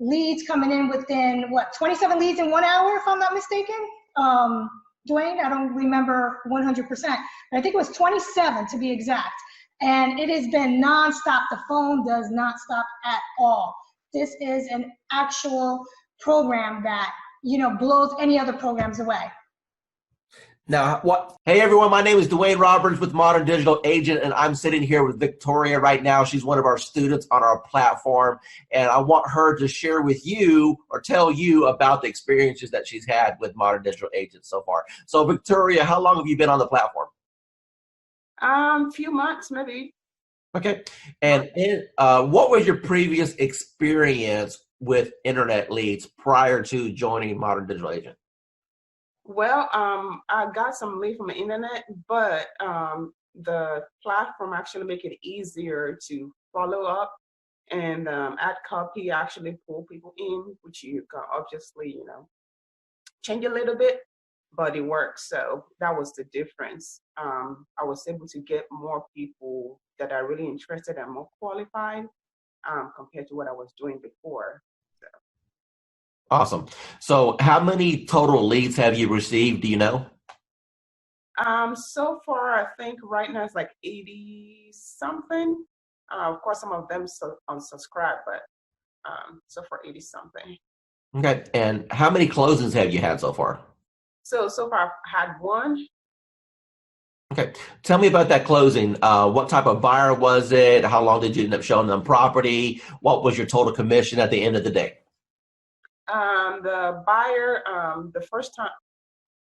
leads coming in within, 27 leads in 1 hour, if I'm not mistaken? Dwayne, I don't remember 100%, but I think it was 27 to be exact. And it has been nonstop. The phone does not stop at all. This is an actual program that, blows any other programs away. Now, Hey, everyone, my name is Dwayne Roberts with Modern Digital Agent, and I'm sitting here with Victoria right now. She's one of our students on our platform, and I want her to share with you or tell you about the experiences that she's had with Modern Digital Agent so far. So, Victoria, how long have you been on the platform? Few months, maybe. Okay. And what was your previous experience with internet leads prior to joining Modern Digital Agent? Well, I got some lead from the internet, but the platform actually make it easier to follow up and add copy, actually pull people in, which you can obviously, change a little bit, but it works. So that was the difference. I was able to get more people that are really interested and more qualified compared to what I was doing before. Awesome. So how many total leads have you received? Do you know? So far, I think right now it's like 80 something. Of course, some of them unsubscribe, but so far 80 something. Okay. And how many closings have you had so far? So far I've had one. Okay. Tell me about that closing. What type of buyer was it? How long did you end up showing them property? What was your total commission at the end of the day? The buyer, the first time,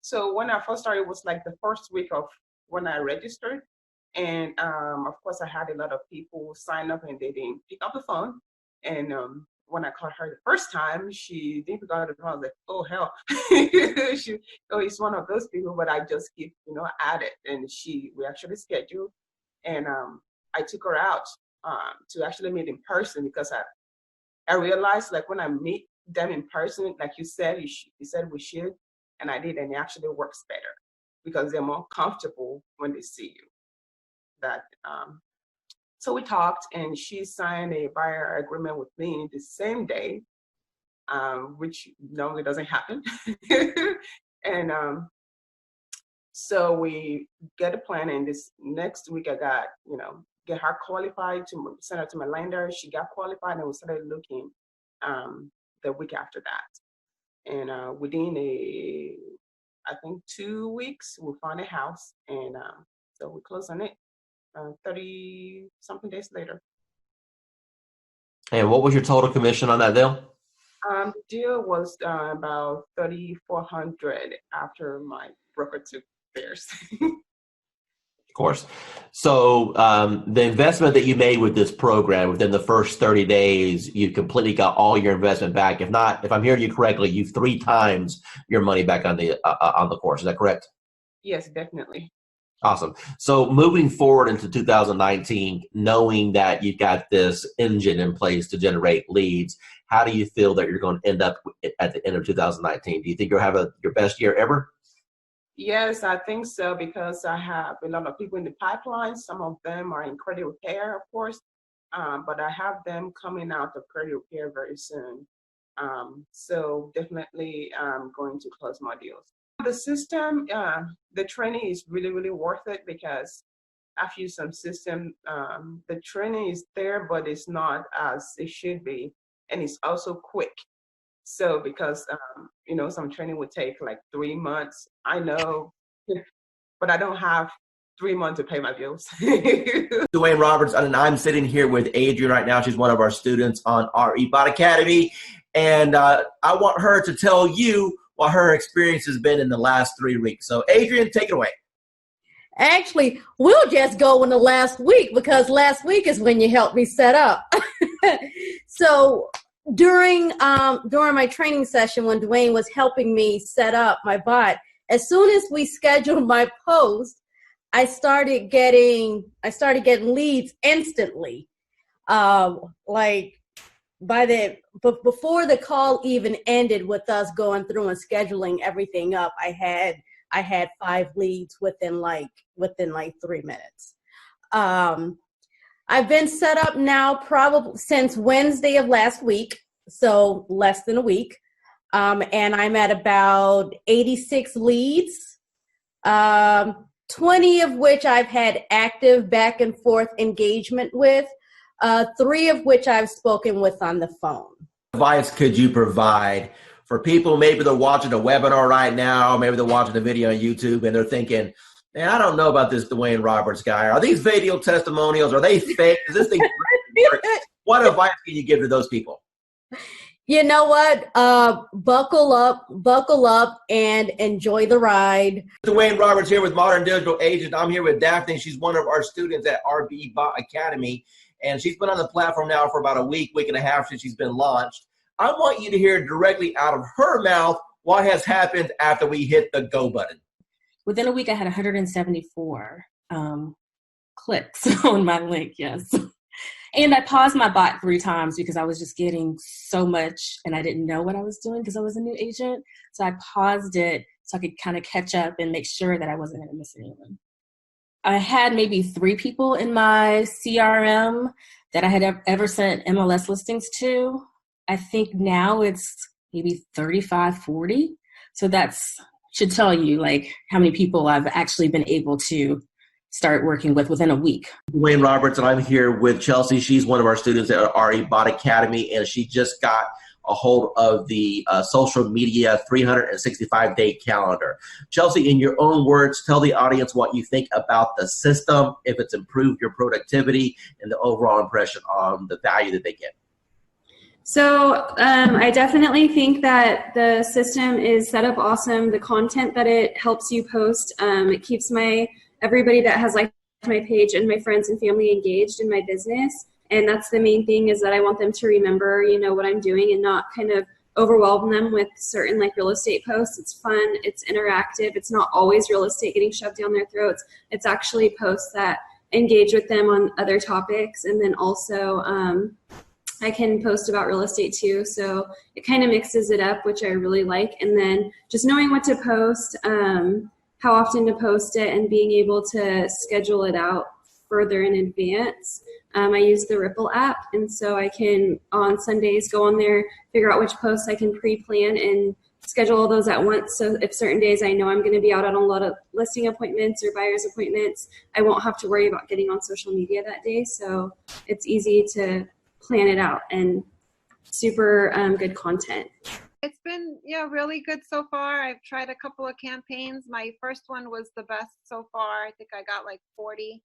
so when I first started, it was like the first week of when I registered. And of course, I had a lot of people sign up and they didn't pick up the phone. And when I called her the first time, she didn't pick up the phone. I was like, oh, hell. It's one of those people, but I just keep, at it. And we actually scheduled. And I took her out to actually meet in person, because I realized, like, when I meet them in person, like you said, you said we should, and I did, and it actually works better because they're more comfortable when they see you. So we talked, and she signed a buyer agreement with me the same day, which normally doesn't happen. And so we get a plan, and this next week I got, get her qualified to send her to my lender. She got qualified, and we started looking the week after that. And within I think 2 weeks, we found a house, and so we closed on it 30 something days later. And what was your total commission on that deal? The deal was about $3,400 after my broker took theirs. Of course. So the investment that you made with this program within the first 30 days, you completely got all your investment back. If not, if I'm hearing you correctly, you've 3 times your money back on the course. Is that correct? Yes, definitely. Awesome. So moving forward into 2019, knowing that you've got this engine in place to generate leads, how do you feel that you're going to end up at the end of 2019? Do you think you'll have your best year ever? Yes, I think so, because I have a lot of people in the pipeline. Some of them are in credit repair, of course, but I have them coming out of credit repair very soon. So definitely I'm going to close more deals. The system, the training is really, really worth it, because I've used some system. The training is there, but it's not as it should be. And it's also quick. So because, some training would take like 3 months, I know, but I don't have 3 months to pay my bills. Dwayne Roberts, and I'm sitting here with Adrienne right now. She's one of our students on our eBot Academy. And I want her to tell you what her experience has been in the last 3 weeks. So Adrienne, take it away. Actually, we'll just go in the last week, because last week is when you helped me set up. So during my training session, when Dwayne was helping me set up my bot, as soon as we scheduled my post, I started getting leads instantly. Before the call even ended with us going through and scheduling everything up, I had 5 leads within 3 minutes. I've been set up now probably since Wednesday of last week, so less than a week. And I'm at about 86 leads, 20 of which I've had active back and forth engagement with, 3 of which I've spoken with on the phone. What advice could you provide for people? Maybe they're watching a webinar right now, maybe they're watching a video on YouTube, and they're thinking, man, I don't know about this Dwayne Roberts guy. Are these video testimonials? Are they fake? Is this thing? What advice can you give to those people? You know what? Buckle up, and enjoy the ride. Dwayne Roberts here with Modern Digital Agent. I'm here with Daphne. She's one of our students at RB Bot Academy, and she's been on the platform now for about a week and a half since she's been launched. I want you to hear directly out of her mouth what has happened after we hit the go button. Within a week, I had 174 clicks on my link, yes. And I paused my bot 3 times because I was just getting so much and I didn't know what I was doing because I was a new agent. So I paused it so I could kind of catch up and make sure that I wasn't going to miss anyone. I had maybe 3 people in my CRM that I had ever sent MLS listings to. I think now it's maybe 35, 40. So that's should tell you like how many people I've actually been able to start working with within a week. Dwayne Roberts, and I'm here with Chelsea. She's one of our students at RE Bot Academy, and she just got a hold of the social media 365-day calendar. Chelsea, in your own words, tell the audience what you think about the system, if it's improved your productivity, and the overall impression on the value that they get. So I definitely think that the system is set up awesome. The content that it helps you post, it keeps everybody that has like my page and my friends and family engaged in my business. And that's the main thing, is that I want them to remember, what I'm doing and not kind of overwhelm them with certain like real estate posts. It's fun, it's interactive, it's not always real estate getting shoved down their throats. It's actually posts that engage with them on other topics. And then also I can post about real estate too. So it kind of mixes it up, which I really like. And then just knowing what to post, how often to post it, and being able to schedule it out further in advance. I use the Ripple app, and so I can, on Sundays, go on there, figure out which posts I can pre-plan and schedule all those at once. So if certain days I know I'm going to be out on a lot of listing appointments or buyer's appointments, I won't have to worry about getting on social media that day. So it's easy to plan it out, and super good content. It's been really good so far. I've tried a couple of campaigns. My first one was the best so far. I think I got like 40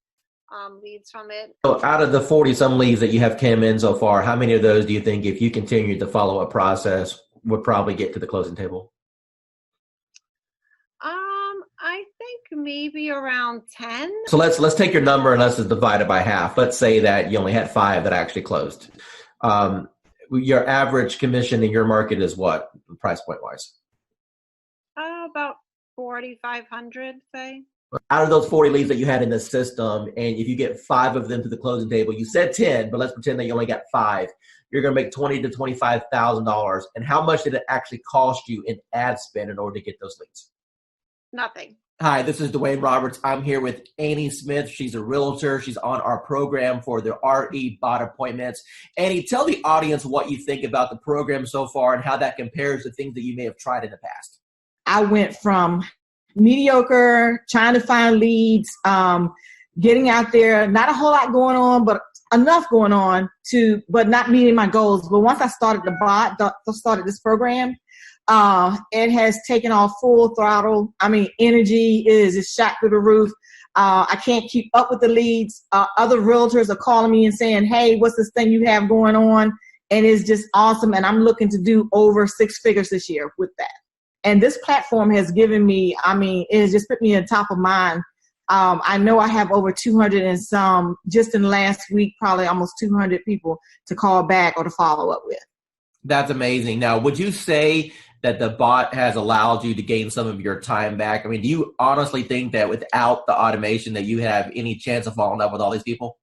leads from it. So out of the 40 some leads that you have came in so far, how many of those do you think, if you continued the follow-up process, would probably get to the closing table? I think maybe around 10. So let's take your number and let's just divide it by half. Let's say that you only had 5 that actually closed. Your average commission in your market is what, price point wise? About 4,500, say. Out of those 40 leads that you had in the system, and if you get 5 of them to the closing table, you said 10, but let's pretend that you only got 5. You're going to make $20,000 to $25,000. And how much did it actually cost you in ad spend in order to get those leads? Nothing. Hi, this is Dwayne Roberts. I'm here with Annie Smith. She's a realtor. She's on our program for the RE bot appointments. Annie, tell the audience what you think about the program so far and how that compares to things that you may have tried in the past. I went from mediocre, trying to find leads, getting out there, not a whole lot going on, but enough going on but not meeting my goals. But once I started the bot, started this program, it has taken off full throttle. I mean, energy is shot through the roof. I can't keep up with the leads. Other realtors are calling me and saying, hey, what's this thing you have going on? And it's just awesome. And I'm looking to do over 6 figures this year with that. And this platform has given me, it has just put me on top of mind. I know I have over 200 and some, just in the last week, probably almost 200 people to call back or to follow up with. That's amazing. Now, would you say that the bot has allowed you to gain some of your time back? I mean, do you honestly think that without the automation that you have any chance of following up with all these people?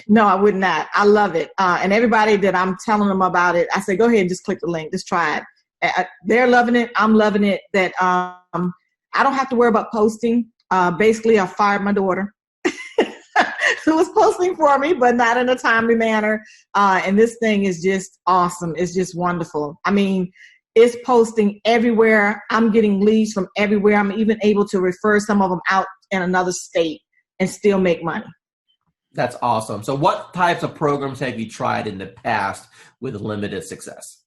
No, I would not. I love it. And everybody that I'm telling them about it, I say, go ahead and just click the link. Just try it. They're loving it. I'm loving it. That I don't have to worry about posting. Basically, I fired my daughter who was posting for me, but not in a timely manner. And this thing is just awesome. It's just wonderful. I mean, it's posting everywhere. I'm getting leads from everywhere. I'm even able to refer some of them out in another state and still make money. That's awesome. So what types of programs have you tried in the past with limited success?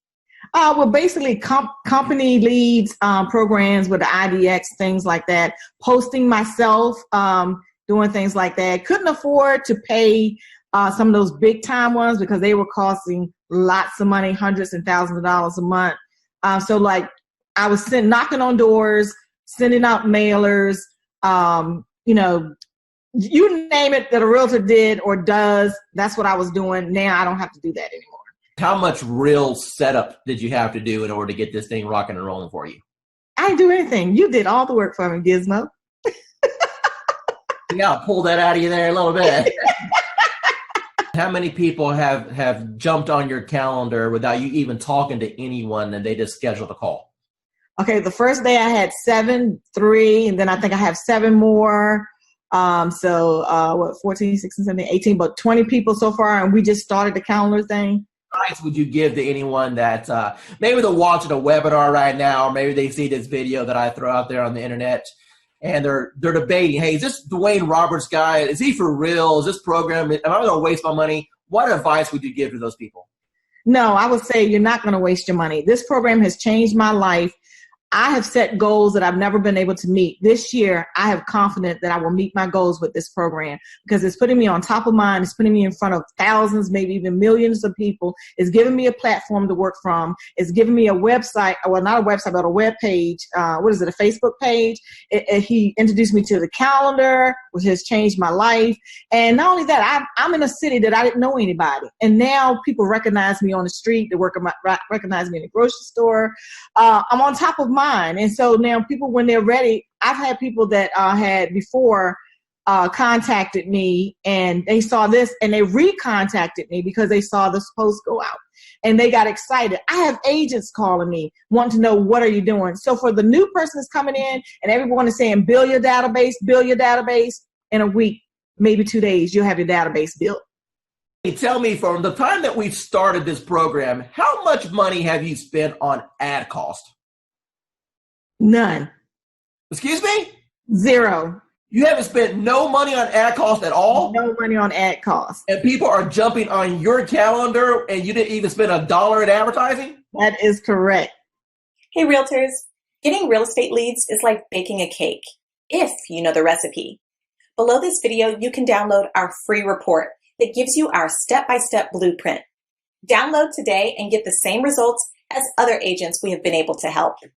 Well, basically company leads, programs with the IDX, things like that. Posting myself, doing things like that. Couldn't afford to pay some of those big time ones because they were costing lots of money, hundreds and thousands of dollars a month. So like I was knocking on doors, sending out mailers, you name it that a realtor did or does. That's what I was doing. Now I don't have to do that anymore. How much real setup did you have to do in order to get this thing rocking and rolling for you? I didn't do anything. You did all the work for me, Gizmo. Yeah, pull that out of you there a little bit. How many people have jumped on your calendar without you even talking to anyone and they just scheduled a call? Okay, the first day I had 7, 3, and then I think I have 7 more. 14, 16, 17, 18, but 20 people so far, and we just started the calendar thing. Advice would you give to anyone that maybe they're watching a webinar right now, or maybe they see this video that I throw out there on the internet, and they're debating, hey, is this Dwayne Roberts guy? Is he for real? Is this program, am I going to waste my money? What advice would you give to those people? No, I would say you're not going to waste your money. This program has changed my life. I have set goals that I've never been able to meet. This year, I have confidence that I will meet my goals with this program because it's putting me on top of mind. It's putting me in front of thousands, maybe even millions of people. It's giving me a platform to work from. It's giving me a website, well, not a website, but a web page. What is it, a Facebook page? He introduced me to the calendar, which has changed my life. And not only that, I'm in a city that I didn't know anybody. And now people recognize me on the street. They recognize me in the grocery store. I'm on top of mind. And so now people, when they're ready, I've had people that had before contacted me and they saw this and they recontacted me because they saw this post go out and they got excited. I have agents calling me wanting to know, what are you doing? So for the new person that's coming in and everyone is saying, build your database, in a week, maybe 2 days, you'll have your database built. Tell me, from the time that we've started this program, how much money have you spent on ad cost? None. Excuse me? Zero. You haven't spent no money on ad cost at all? No money on ad cost. And people are jumping on your calendar and you didn't even spend $1 in advertising? That is correct. Hey, realtors. Getting real estate leads is like baking a cake, if you know the recipe. Below this video, you can download our free report that gives you our step-by-step blueprint. Download today and get the same results as other agents we have been able to help.